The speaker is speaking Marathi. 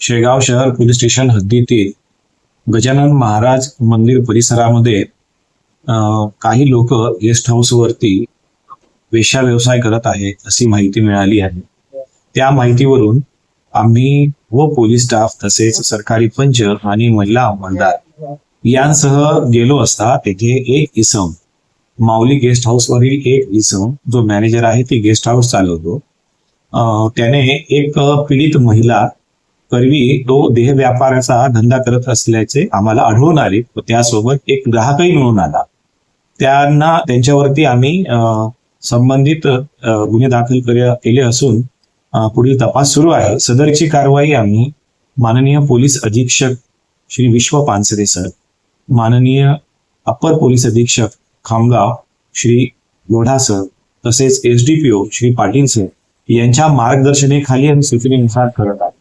शेगाव शहर पोलीस स्टेशन हद्दीतील गजानन महाराज मंदिर परिसरामध्ये काही लोक गेस्ट हाऊस वरती वेश्या व्यवसाय करत आहे अशी माहिती मिळाली आहे. त्या माहितीवरून आम्ही व पोलीस स्टाफ तसेच सरकारी पंच आणि महिला अंमलदार यांसह गेलो असता तेथे एक इसम, माऊली गेस्ट हाऊस वरील एक इसम जो मॅनेजर आहे ते गेस्ट हाऊस चालवतो, त्याने एक पीडित महिला करवी तो देह व्यापाराचा धंदा करत असल्याचे आम्हाला आढळून आले व त्यासोबत एक ग्राहकही मिळून आला. त्यांच्यावरती आम्ही संबंधित गुन्हे दाखल केले असून पुढील तपास सुरू आहे. सदरची कारवाई आम्ही माननीय पोलीस अधीक्षक श्री विश्व पानसरे सर, माननीय अप्पर पोलीस अधीक्षक खामगाव श्री लोढा सर तसेच SDPO श्री पाटील सर यांच्या मार्गदर्शनाखाली आणि सूचनेनुसार करत आहे.